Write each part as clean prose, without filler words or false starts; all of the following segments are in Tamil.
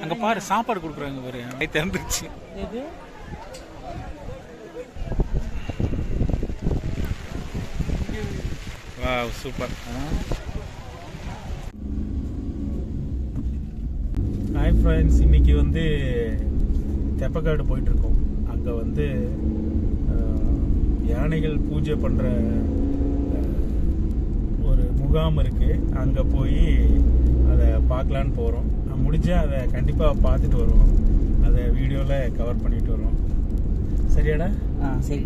அங்க பாரு சாப்பாடு கொடுக்குறாங்க பாரு. திறந்துருச்சு. Wow super. ஹாய் ஃப்ரெண்ட்ஸ், இன்னைக்கு வந்து தெப்பக்காடு போயிட்டுருக்கோம். அங்கே வந்து யானைகள் பூஜை பண்ணுற ஒரு முகாம் இருக்குது. அங்கே போய் அதை பார்க்கலான்னு போகிறோம். முடிஞ்சால் அதை கண்டிப்பாக பார்த்துட்டு வருவோம். அதை வீடியோவில் கவர் பண்ணிட்டு வருவோம். சரியாடா? சரி.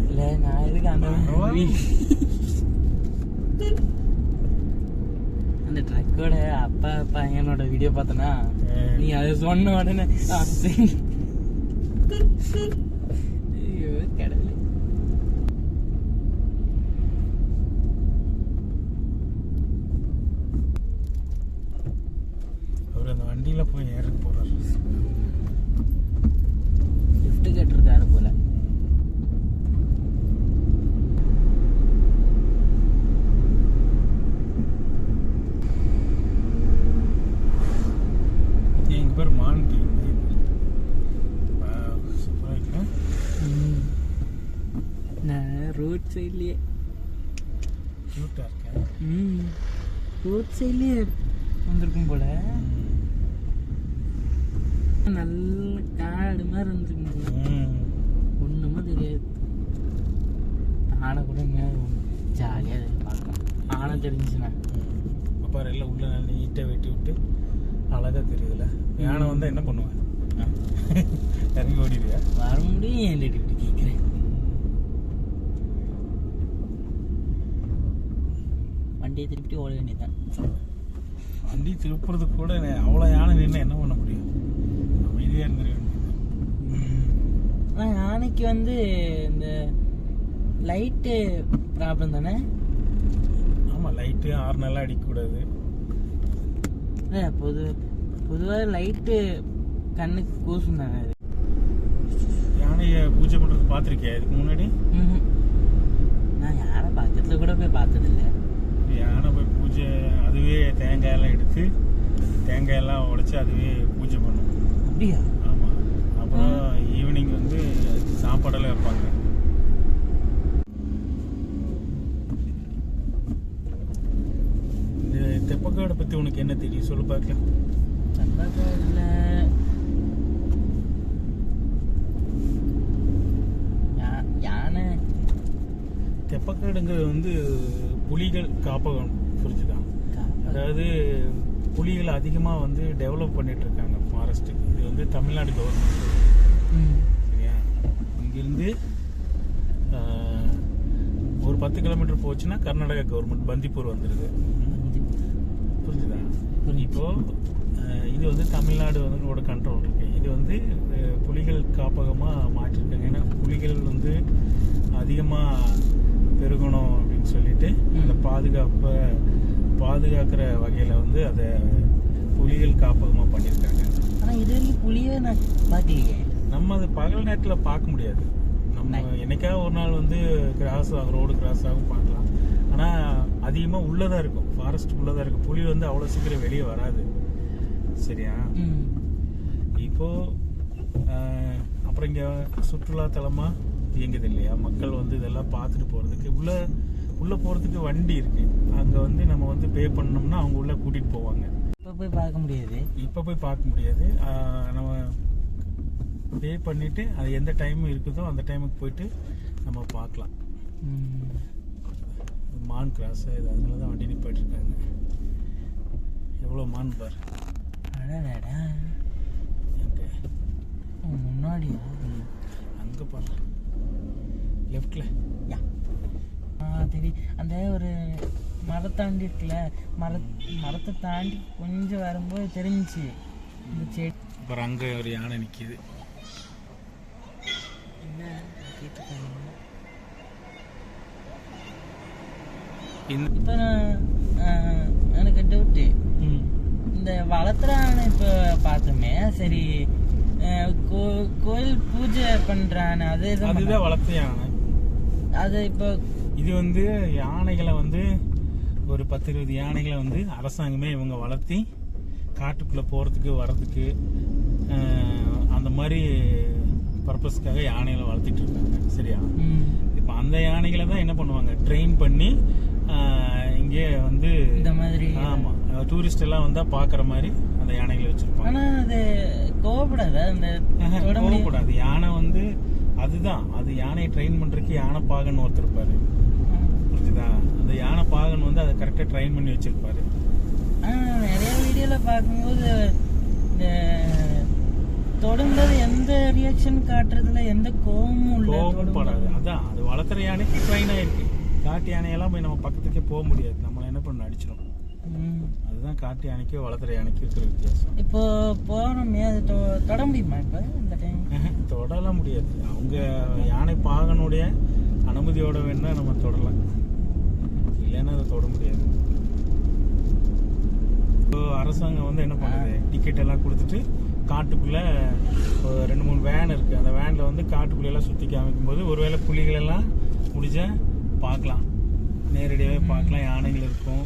இல்லை, நான் எதுக்கு அந்த ட்ரக்கோட அப்பா பையனோட வீடியோ பார்த்தனா, நீ அதை சொன்ன உடனே ஐயோ கடவுளே. அவர் அந்த வண்டியில் போய் ஏற போகிறார். லிஃப்ட் கேட்டிருக்காரு போல. எங்கள் பேர் மான்டி. சூப்பராக இருக்கு. நான் ரோட் சைட்லேயே க்யூட்டாக இருக்கேன். ரோட் சைட்லேயே வந்திருக்கும் போல. நல்ல காடு மாதிரி இருந்துருக்கும் போல. ஒன்றுமே தெரியாது. ஆனை கூட ஜாலியாக பார்க்கலாம். ஆனை தெரிஞ்சுண்ணா அப்பா எல்லாம் உள்ள நீட்டாக வெட்டி விட்டு அழகாக தெரியுதுல்ல. யானை வந்தால் என்ன பண்ணுவேன்? இறங்கி ஓடிடுவியா? வர முடியும். ஏன் லேடி இப்படி கேட்குறேன்? வண்டியை திருப்பிட்டு ஓட வேண்டியதான். வண்டி திருப்புறதுக்கு கூட அவ்வளோ யானை நின்று என்ன பண்ண முடியும்? அமைதியாக இருந்துட வேண்டியது. ஆனால் யானைக்கு வந்து இந்த லைட்டு ப்ராப்ளம் தானே? ஆமாம், லைட்டு ஹார்னெல்லாம் அடிக்கக்கூடாது. பொதுவாக லைட்டு கண்ணுக்கு கூசும் தானே அது. யானையை பூஜை பண்ணுறது பார்த்துருக்கியா இதுக்கு முன்னாடி? நான் யானை பக்கத்தில் கூட போய் பார்த்ததில்லை. யானை போய் பூஜை, அதுவே தேங்காயெல்லாம் எடுத்து தேங்காயெல்லாம் உடைச்சி அதுவே பூஜை பண்ணும். அப்படியா? ஆமாம். அப்புறம் ஈவினிங் வந்து அதுக்கு சாப்பாடெல்லாம் வைப்பாங்க. இந்த தெப்பக்காடை பற்றி உனக்கு என்ன தெரியும் சொல்லு பார்க்கலாம். தெப்பக்காடில் யானை. தெப்பக்காடுங்கிறது வந்து புலிகள் காப்பகம், புரிஞ்சுதான்? அதாவது புலிகளை அதிகமாக வந்து டெவலப் பண்ணிட்டு இருக்காங்க ஃபாரஸ்ட்டு. இது வந்து தமிழ்நாடு கவர்மெண்ட். சரியா? இங்கிருந்து ஒரு 10 கிலோமீட்டர் போச்சுன்னா கர்நாடகா கவர்மெண்ட் பந்திப்பூர் வந்துடுது. புரிஞ்சுதா? இப்போது இது வந்து தமிழ்நாடு வந்து கண்ட்ரோல் இருக்கு. இது வந்து புலிகள் காப்பகமாக மாற்றிருக்காங்க. ஏன்னா புலிகள் வந்து அதிகமாக பெருகணும் அப்படின்னு சொல்லிட்டு அந்த பாதுகாக்கிற வகையில் வந்து அதை புலிகள் காப்பகமாக பண்ணியிருக்காங்க. ஆனால் இது வரைக்கும் புலியை நான் பார்க்கலையே. நம்ம அது பகல் நேரத்தில் பார்க்க முடியாது. நம்ம என்னைக்காவது ஒரு நாள் வந்து ரோடு கிராஸ் ஆகும் பார்க்கலாம். ஆனால் அதிகமாக உள்ளதாக இருக்கும், ஃபாரஸ்ட் உள்ளதாக இருக்கும். புலி வந்து அவ்வளோ சீக்கிரம் வெளியே வராது. சரியா? இப்போது அப்புறம் இங்கே சுற்றுலாத்தலமாக இயங்குது இல்லையா? மக்கள் வந்து இதெல்லாம் பார்த்துட்டு போகிறதுக்கு உள்ளே போகிறதுக்கு வண்டி இருக்குது. அங்கே வந்து நம்ம வந்து பே பண்ணோம்னா அவங்க உள்ளே கூட்டிகிட்டு போவாங்க. இப்போ போய் பார்க்க முடியாது. நம்ம பே பண்ணிவிட்டு அது எந்த டைம் இருக்குதோ அந்த டைமுக்கு போயிட்டு நம்ம பார்க்கலாம். மான் கிராஸ் இது, அதனால தான் வண்டி நிப்பாட்டிருக்காங்க. எவ்வளோ மான் பார். முன்னாடியா? அங்கே பாரு, லெஃப்டில். தெரியும். அந்த ஒரு மரத்தாண்டி இருக்குல்ல, மரத்தை தாண்டி கொஞ்சம் வரும்போது தெரிஞ்சிச்சு இந்த செடி. அப்புறம் அங்கே ஒரு யானை நிற்கிது. என்ன கேட்டுக்காங்க? இப்போ எனக்கு டவுட்டு, இந்த வளர்த்துறான்னு இப்போ பார்த்தோமே. சரி, கோயில் பூஜை பண்றானே அதுதான் வளர்த்த யானை. அது இப்போ இது வந்து யானைகளை வந்து ஒரு 10-20 யானைகளை வந்து அரசாங்கமே இவங்க வளர்த்தி காட்டுக்குள்ளே போகிறதுக்கு வர்றதுக்கு அந்த மாதிரி பர்பஸ்க்காக யானைகளை வளர்த்திட்டு இருக்காங்க. சரியா? இப்போ அந்த யானைகளை தான் என்ன பண்ணுவாங்க, ட்ரெயின் பண்ணி இங்கே வந்து இந்த மாதிரி ஆமாம் டூரிஸ்ட் எல்லாம் வந்தால் பார்க்குற மாதிரி அந்த யானைகளை வச்சுருப்பாங்க. ஆனால் அது கோவப்படாது, அந்த கோவப்படாது. யானை வந்து அதுதான், அது யானையை ட்ரெயின் பண்ணுறதுக்கு யானை பாகன் ஒருத்தர் இருப்பார். புரிஞ்சுதா? அந்த யானை பாகன் வந்து அதை கரெக்டாக ட்ரெயின் பண்ணி வச்சிருப்பாரு. நிறைய வீடியோவில் பார்க்கும்போது இந்த தொடர்ந்தது எந்த ரியாக்ஷன் காட்டுறதுல எந்த கோவமும் படாது. அதான் அது வளர்த்துற யானைக்கு ட்ரெயின் ஆயிருக்கு. காட்டு யானையெல்லாம் போய் நம்ம பக்கத்துக்கே போக முடியாது, நம்மளை என்ன பண்ண அடிச்சிடும். அதுதான் காட்டு யானைக்கு வளர்த்துற யானைக்கு இருக்கிற வித்தியாசம். இப்போ போறோமே, அது தொட முடியுமா? இப்போ இந்த டைம் தொடலாம் முடியாது. அவங்க யானை பாகனுடைய அனுமதியோட வேணா நம்ம தொடலாம், இல்லைன்னா அதை தொட முடியாது. இப்போ அரசாங்கம் வந்து என்ன பண்ணுது, டிக்கெட் எல்லாம் கொடுத்துட்டு காட்டுக்குள்ள 2-3 வேன் இருக்கு. அந்த வேன்ல வந்து காட்டுக்குள்ள எல்லாம் சுத்தி காமிக்கும் போது ஒருவேளை புலிகள் எல்லாம் முடிஞ்சா பார்க்கலாம், நேரடியாகவே பார்க்கலாம். யானைகள் இருக்கும்,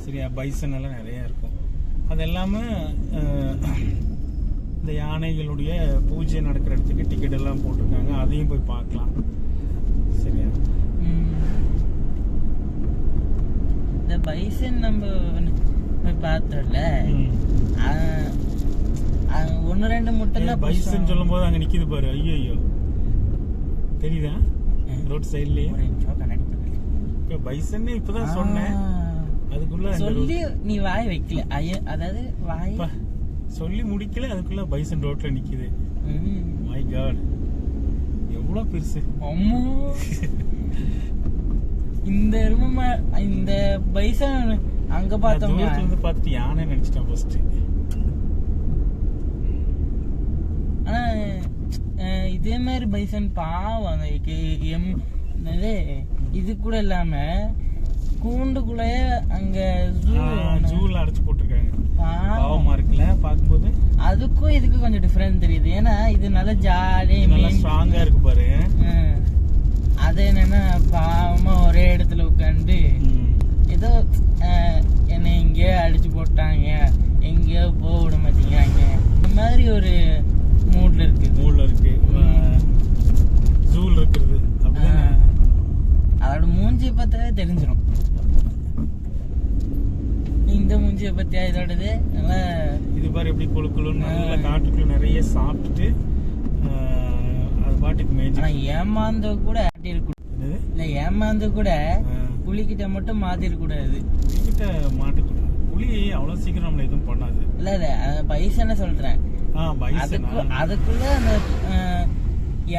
சரியா? பைசன் எல்லாம் நிறைய இருக்கும். அது எல்லாமே இந்த யானைகளுடைய பூஜை நடக்கிற இடத்துக்கு டிக்கெட் எல்லாம் போட்டிருக்காங்க, அதையும் போய் பார்க்கலாம். சரியா? இந்த பைசன் நம்ம போய் பார்த்தோம்ல, 1-2 மட்டும் தான். பைசன் சொல்லும் போது அங்க நிக்குது பாரு, ஐயோ தெரியுதா ரோட் சைட்லயே? இப்ப பைசன் இப்பதான் சொன்னேன், அதுக்குள்ள சொல்லி நீ வாய் வைக்கல. அதாவது வாய் சொல்லி முடிக்கல, அதுக்குள்ள பைசன் ரோட்ல நிக்குது. மை காட், எவ்வளவு பெருசு! அம்மா, இந்த பைசன் அங்க பார்த்தோம், தூரத்துல இருந்து பார்த்துட்டு யானை நினைச்சிட்டேன் ஃபர்ஸ்ட். ஆனா இதே மாதிரி பைசன் பாவம் இது கூட இல்லாம கூண்டுக்குள்ளேயே அங்க ஜூல அடைச்சு போட்டிருக்காங்க. பாவமா இருக்குல்ல பாக்கும்போது. அதுக்கும் இதுக்கு கொஞ்சம் டிஃபரன்ஸ் தெரியுது. ஏன்னா இது நல்லா ஜாலியா நல்லா ஸ்ட்ராங்கா இருக்கு பாரு. அது என்னன்னா பாவமா ஒரே இடத்துல உட்காந்து ஏதோ என்னை எங்கேயோ அடிச்சு போட்டாங்க, எங்கேயோ போக விட மாட்டேங்கிறாங்க, இந்த மாதிரி ஒரு மூட்ல இருக்கு. ஜூல் இருக்குது அப்படிதானே? அதோட மூஞ்சியை பார்த்தாவே தெரிஞ்சிடும். இந்த மூஞ்சியை பத்தியா இதோடது நல்லா இது பாரு எப்படி குழுக்குழுன்னு நல்லா காட்டுக்குள்ள நிறைய சாப்பிட்டுட்டு அது பாட்டுக்கு மேய்ஞ்சி. ஆனா ஏமாந்த கூட ஆட்டிருக்கூடாது. இல்ல ஏமாந்த கூட புலிகிட்ட மட்டும் மாத்திருக்கூடாது. புலிகிட்ட மாட்டக்கூடாது. புலி அவ்வளவு சீக்கிரம் நம்மள எதுவும் பண்ணாது. இல்ல பைசனை சொல்றேன். அதுக்குள்ள அந்த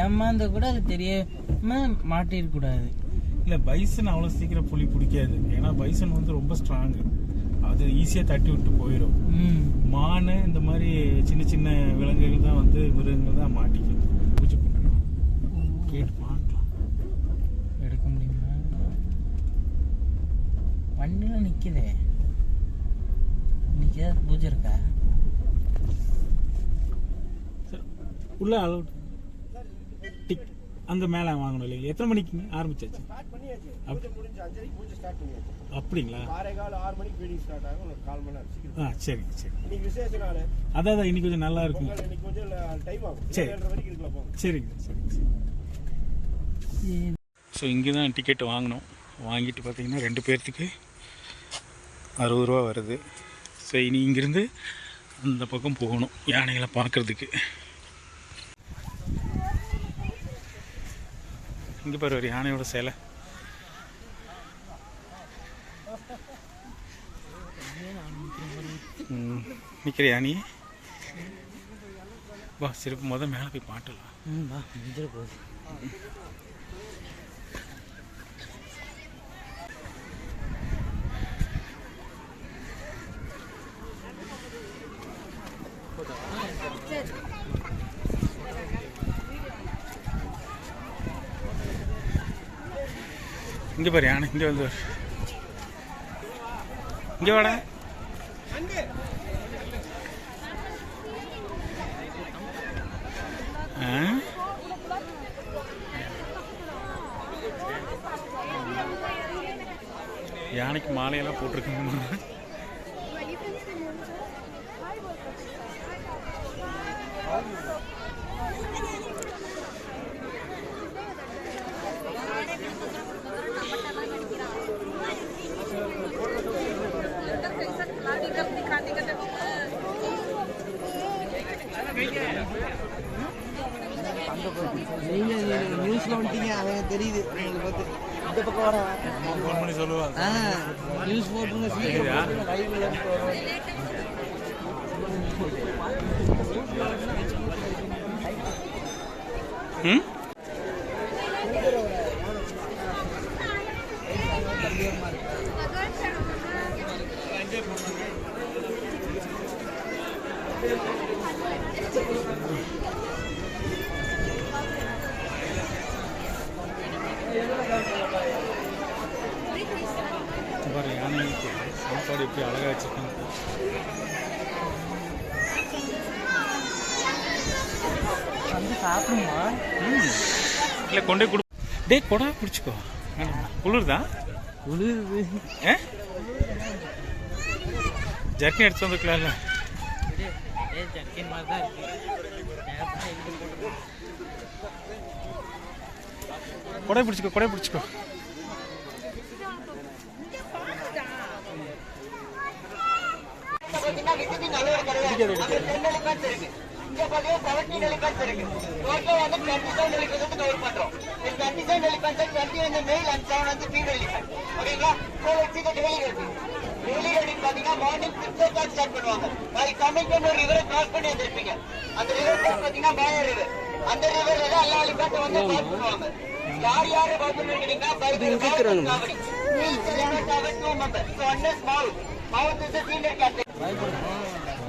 ஏமாந்த கூட அது தெரியாம மாட்டிருக்கூடாது. இல்ல பைசன் அவ்வளவு சீக்கிரம் புலி பிடிக்காது. ஏன்னா பைசன் வந்து ரொம்ப ஸ்ட்ராங், அது ஈஸியா தட்டி விட்டு போயிடும். மானு இந்த மாதிரி சின்ன சின்ன விலங்குகள் தான் வந்து மிருகங்கள் தான் மாட்டிக்கும். பூஜை பண்ணணும், கேட்டு பார்க்கலாம். எடுக்க முடியுமா? வண்டில நிக்குதே, இன்னைக்கு ஏதாவது பூஜை இருக்கா? உள்ள அலௌட் அந்த மேல வாங்கணும் இல்லையா? எத்தனை மணிக்கு ஆரம்பிச்சாச்சு? அப்படிங்களா? சரி சரி. அதான் இன்னைக்கு கொஞ்சம் நல்லா இருக்கும். சரி சரிங்க சரிங்க. ஸோ இங்கே தான் டிக்கெட் வாங்கினோம். வாங்கிட்டு பார்த்தீங்கன்னா 2 பேர்த்துக்கு 60 ரூபா வருது. ஸோ இனி இங்கேருந்து அந்த பக்கம் போகணும் யானைகளை பார்க்குறதுக்கு. இங்கே பாரு ஒரு யானையோட சேலை. நிற்கிறியா நீ? வா சிறப்பு மேலே போய் பாட்டலாம். போகுது. இங்கே பாரு யானை, இங்கே வந்து இங்கே வாடா. யானைக்கு மாலையெல்லாம் போட்டிருக்காங்க. நியூஸ்ல வந்துட்டீங்க அவங்க தெரியுது உங்களுக்கு பார்த்து இந்த பக்கம் வர ஃபோன் பண்ணி சொல்லுவாங்க. நியூஸ் போட்டுருங்க ம் பாரு யானைக்கு சாப்பாடு எப்படி அழகாக வச்சுருக்காங்க. வந்து சாப்பிடுமா? இல்லை கொண்டே கொடு. டே கொடா பிடிச்சிக்கோ. குளிர் தான். குளிருது. ஜர்க்கின் எடுத்து வந்துக்கலாம்ல. ஜர்க்கின் மாதிரி தான் இருக்கு. கொடை பிடிச்சிக்கோ, கொடை பிடிச்சிக்கோ.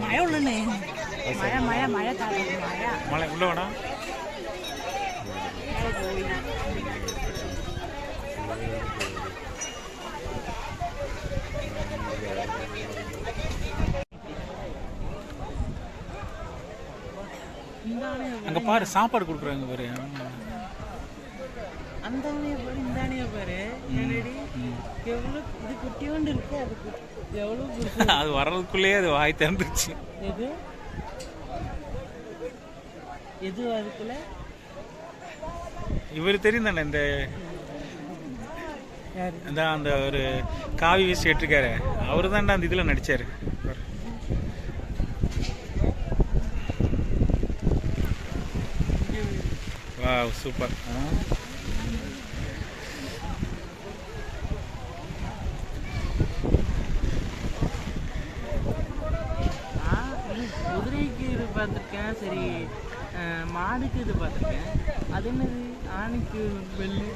மழை உள்ள வேணா. அங்க பாரு சாப்பாடு கொடுக்குறாங்க பாரு. அந்த இந்தானே பாரு. எவ்வளவு இது குட்டியோண்டு இருக்கு. அது எவ்வளவு அது வர்றதுக்குள்ளேயே அது வாய் திறந்துச்சு. எது எது அதுக்குள்ள இவர் தெரியும் தானே இந்த அந்த ஒரு காவி வீசி கேட்டிருக்காரு. அவரு தான்டா அந்த இதுல நடிச்சாரு. வா சூப்பர். குதிரைக்கு இது பார்த்துருக்கேன். சரி மாடுக்கு இது பார்த்துருக்கேன். அது என்னது ஆணுக்கு வெள்ளு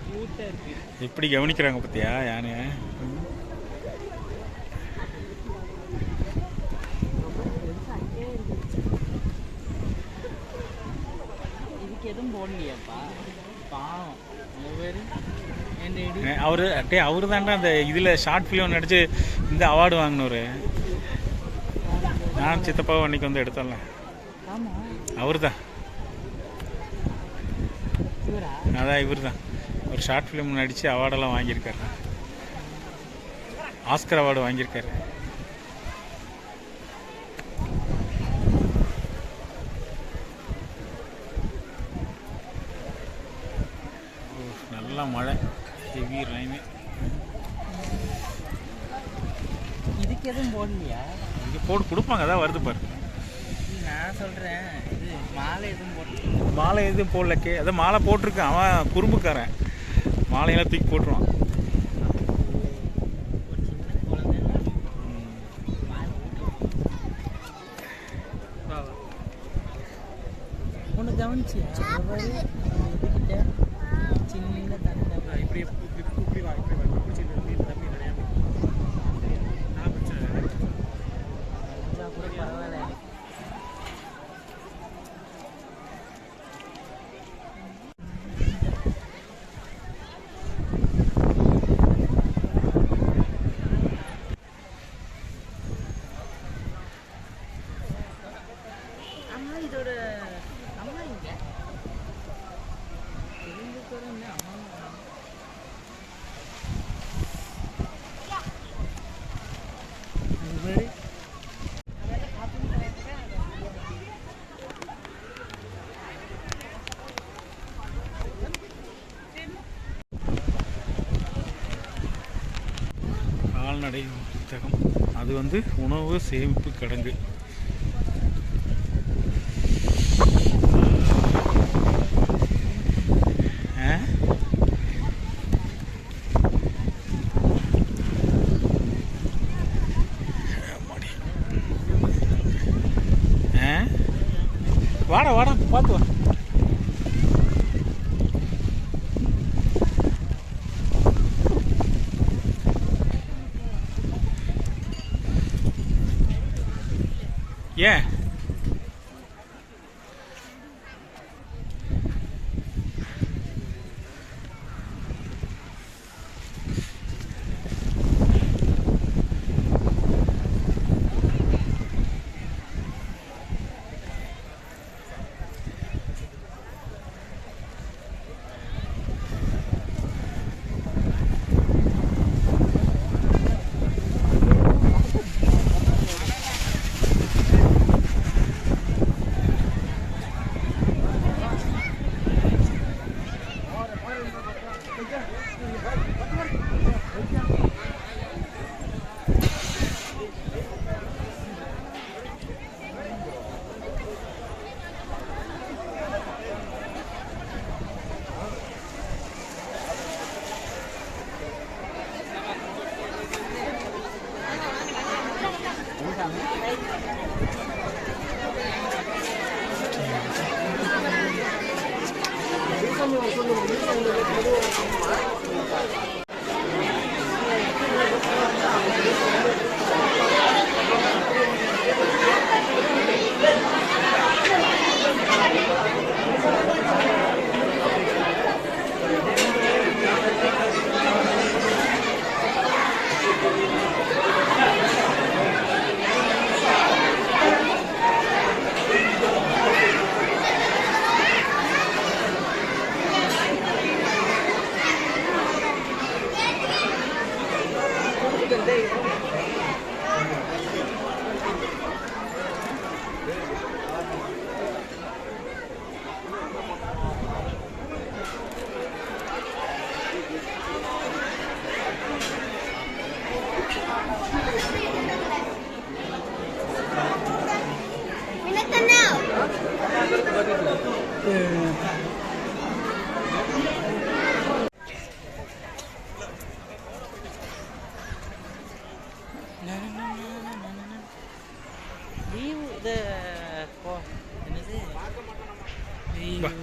கூட்டா இருக்கு. எப்படி கவனிக்கிறாங்க பத்தியா யானை. இதுக்கு எதுவும் போடலையாப்பா பாவம். அவரு தாண்டா அந்த இதுல ஷார்ட் ஃபிலிம் நடிச்சு இந்த அவார்டு வாங்கினவரு. நான் சித்தப்பாவை அன்னைக்கு வந்து எடுத்தோம்ல அவரு தான். அதான் இவர் தான் ஒரு ஷார்ட் ஃபிலிம் நடித்து அவார்டெல்லாம் வாங்கியிருக்காரு. ஆஸ்கர் அவார்டு வாங்கியிருக்காரு. நல்லா மழை, ஹெவி ரெயின். இதுக்கு எதுவும் போடலையா? இங்கே போட்டு கொடுப்பாங்க, அதான் வருது பாரு. நான் சொல்கிறேன் இது மாலை எதுவும் போட்டு. மாலை எதுவும் போடலக்கே, அதான் மாலை போட்டிருக்கேன். அவன் குறும்புக்காரன், மாலையெல்லாம் தூக்கி போட்டுருவான். ஒன்று கவனிச்சு சின்ன தண்ணி இப்படி இப்படி வா, இப்படி வா, பிடிச்சி தம்பி நிறையா கூட பரவாயில்ல. அம்மா இதோட அம்மா இங்க தெரிஞ்ச அம்மா கால்நடை புத்தகம். அது வந்து உணவு சேமிப்பு கிடங்கு. வாடா வாடா பார்த்து வா. ஏன்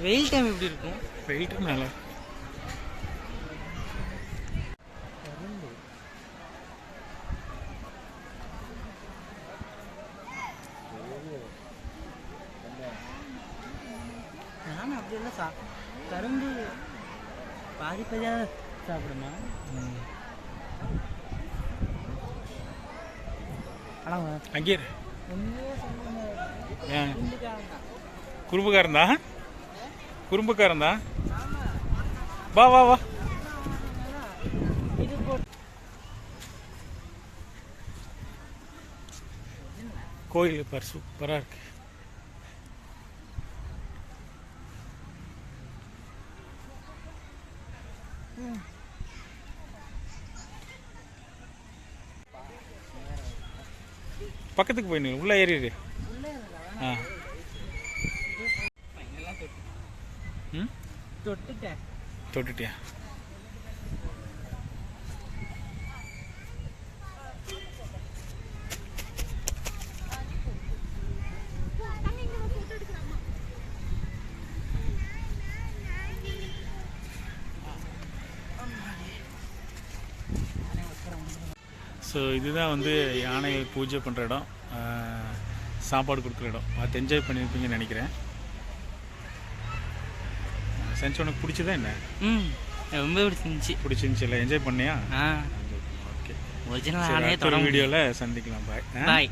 வெயில் டைம் எப்படி இருக்கும்? வெயில் டைம் நல்லா நானும் அப்படியெல்லாம் கரும்பு பாதி பாதியாக சாப்பிடுமா? அங்கே குறும்புக்காரன் தான். குறும்புக்காரன் தான். வா வா வா. கோயில் பார் சூப்பரா இருக்கு. பக்கத்துக்கு போய் உள்ள ஏறிடு. ஆ தொட்டுட்டியா? ஸோ இதுதான் வந்து யானையை பூஜை பண்ணுற இடம், சாப்பாடு கொடுக்குற இடம். பார்த்து என்ஜாய் பண்ணியிருப்பீங்கன்னு நினைக்கிறேன். சென்ஸ் உனக்கு பிடிச்சதா என்ன? ரொம்ப பிடிச்சிருந்துச்சு இல்லை? என்ஜாய் பண்ணியா? ஓகே. ஒரிஜினல் வீடியோவில் சந்திக்கலாம். பாய்.